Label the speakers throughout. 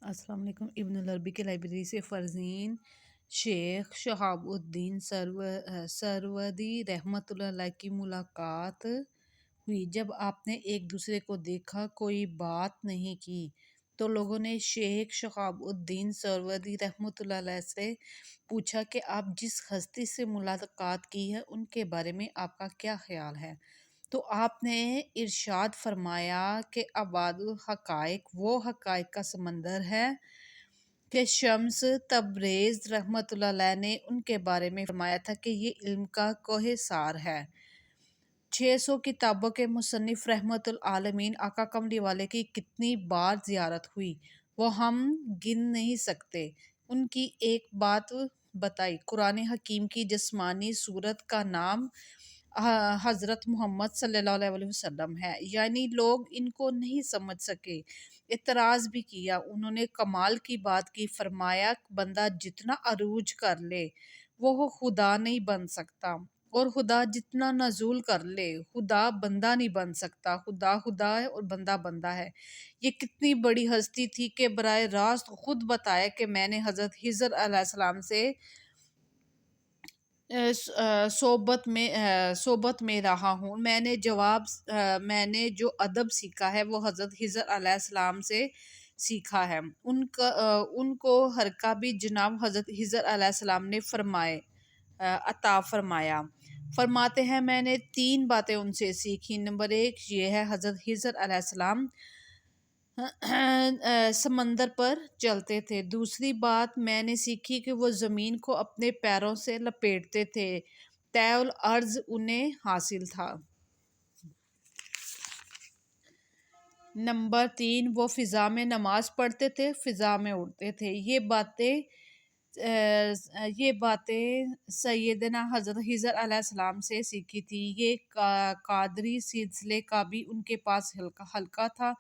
Speaker 1: السلام علیکم۔ ابن العربی کی لائبریری سے فرزین شیخ شہاب الدین سروردی رحمۃ اللہ علیہ کی ملاقات ہوئی۔ جب آپ نے ایک دوسرے کو دیکھا، کوئی بات نہیں کی، تو لوگوں نے شیخ شہاب الدین سروردی رحمۃ اللہ علیہ سے پوچھا کہ آپ جس ہستی سے ملاقات کی ہے ان کے بارے میں آپ کا کیا خیال ہے؟ تو آپ نے ارشاد فرمایا کہ ابعاد الحقائق وہ حقائق کا سمندر ہے کہ شمس تبریز رحمۃ اللہ علیہ نے ان کے بارے میں فرمایا تھا کہ یہ علم کا کوہ سار ہے۔ 600 کتابوں کے مصنف رحمت العالمین آقا کملی والے کی کتنی بار زیارت ہوئی وہ ہم گن نہیں سکتے۔ ان کی ایک بات بتائی، قرآن حکیم کی جسمانی صورت کا نام حضرت محمد صلی اللہ علیہ وسلم ہے، یعنی لوگ ان کو نہیں سمجھ سکے۔ اعتراض بھی کیا، انہوں نے کمال کی بات کی، فرمایا بندہ جتنا عروج کر لے وہ خدا نہیں بن سکتا، اور خدا جتنا نزول کر لے خدا بندہ نہیں بن سکتا۔ خدا خدا ہے اور بندہ بندہ ہے۔ یہ کتنی بڑی ہستی تھی کہ براہ راست خود بتایا کہ میں نے حضرت خضر علیہ السلام سے صحبت میں رہا ہوں۔ میں نے جو ادب سیکھا ہے وہ حضرت خضر علیہ السلام سے سیکھا ہے۔ ان کو حرکہ بھی جناب حضرت خضر علیہ السلام نے عطا فرمایا۔ فرماتے ہیں میں نے 3 باتیں ان سے سیکھی۔ نمبر 1 یہ ہے، حضرت خضر علیہ السلام سمندر پر چلتے تھے۔ دوسری بات میں نے سیکھی کہ وہ زمین کو اپنے پیروں سے لپیٹتے تھے، طے الارض انہیں حاصل تھا۔ نمبر 3 وہ فضا میں نماز پڑھتے تھے، فضا میں اڑتے تھے۔ یہ باتیں سیدنا حضرت خضر علیہ السلام سے سیکھی تھی۔ یہ قادری سلسلے کا بھی ان کے پاس حلقہ تھا،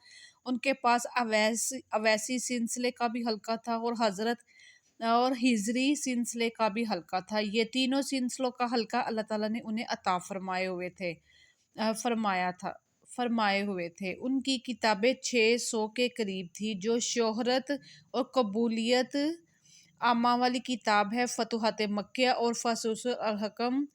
Speaker 1: ان کے پاس اویسی سلسلے کا بھی حلقہ تھا، اور خضری سلسلے کا بھی حلقہ تھا۔ یہ تینوں سلسلوں کا حلقہ اللہ تعالیٰ نے انہیں عطا فرمائے ہوئے تھے۔ ان کی کتابیں 600 کے قریب تھی۔ جو شہرت اور قبولیت عامہ والی کتاب ہے فتوحات مکیہ اور فصوص الحکم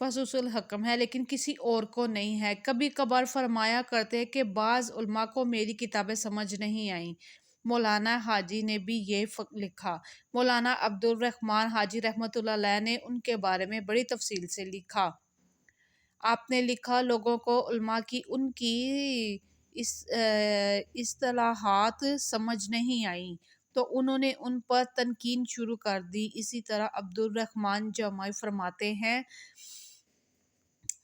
Speaker 1: فصوص الحکم ہے، لیکن کسی اور کو نہیں ہے۔ کبھی کبھار فرمایا کرتے کہ بعض علماء کو میری کتابیں سمجھ نہیں آئیں۔ مولانا حاجی نے بھی یہ لکھا۔ مولانا عبد الرحمن حاجی رحمۃ اللہ علیہ نے ان کے بارے میں بڑی تفصیل سے لکھا۔ آپ نے لکھا، لوگوں کو علماء کی ان کی اصطلاحات سمجھ نہیں آئیں تو انہوں نے ان پر تنقید شروع کر دی۔ اسی طرح عبد الرحمن جمعی فرماتے ہیں،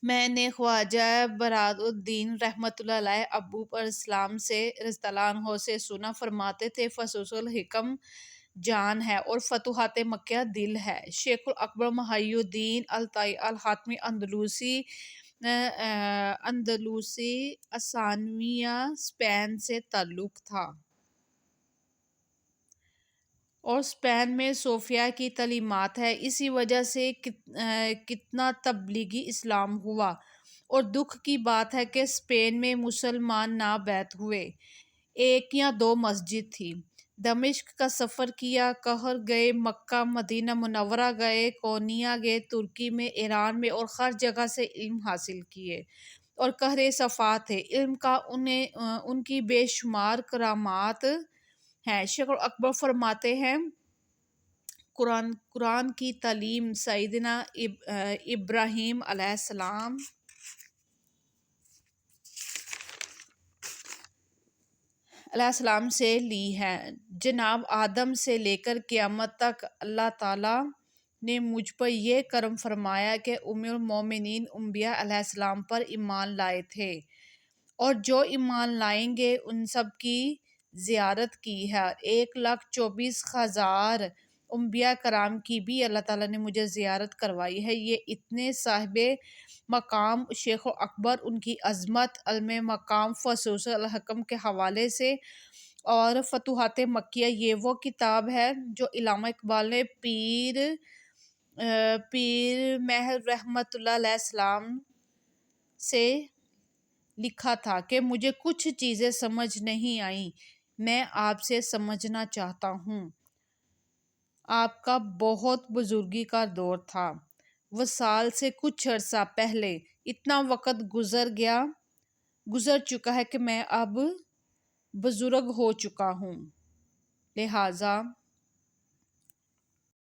Speaker 1: میں نے خواجہ براد الدین رحمۃ اللہ علیہ ابو پر اسلام سے رضی اللہ عنہ سے سنا، فرماتے تھے فصوص الحکم جان ہے اور فتوحات مکیہ دل ہے۔ شیخ الاکبر محی الدین الطائی الحاتمی اندلوسی اسانیہ اسپین سے تعلق تھا اور اسپین میں صوفیہ کی تعلیمات ہے۔ اسی وجہ سے کتنا تبلیغی اسلام ہوا، اور دکھ کی بات ہے کہ اسپین میں مسلمان نہ بیت ہوئے۔ 1 یا 2 مسجد تھی۔ دمشق کا سفر کیا، قہر گئے، مکہ مدینہ منورہ گئے، کونیا گئے، ترکی میں، ایران میں، اور ہر جگہ سے علم حاصل کیے، اور قہر صفا تھے۔ علم کا ان کی بے شمار کرامات ہیں۔ شیخ اکبر فرماتے ہیں، قرآن کی تعلیم سیدنا ابراہیم علیہ السلام سے لی ہے۔ جناب آدم سے لے کر قیامت تک اللہ تعالیٰ نے مجھ پر یہ کرم فرمایا کہ ام المومنین انبیاء علیہ السلام پر ایمان لائے تھے، اور جو ایمان لائیں گے ان سب کی زیارت کی ہے۔ 1,24,000 انبیاء کرام کی بھی اللہ تعالیٰ نے مجھے زیارت کروائی ہے۔ یہ اتنے صاحب مقام شیخ اکبر، ان کی عظمت، علم مقام، فصوص الحکم کے حوالے سے اور فتوحات مکیہ یہ وہ کتاب ہے جو علامہ اقبال نے پیر مہر رحمت اللہ علیہ السلام سے لکھا تھا کہ مجھے کچھ چیزیں سمجھ نہیں آئیں، میں آپ سے سمجھنا چاہتا ہوں۔ آپ کا بہت بزرگی کا دور تھا، وصال سے کچھ عرصہ پہلے اتنا وقت گزر چکا ہے کہ میں اب بزرگ ہو چکا ہوں، لہٰذا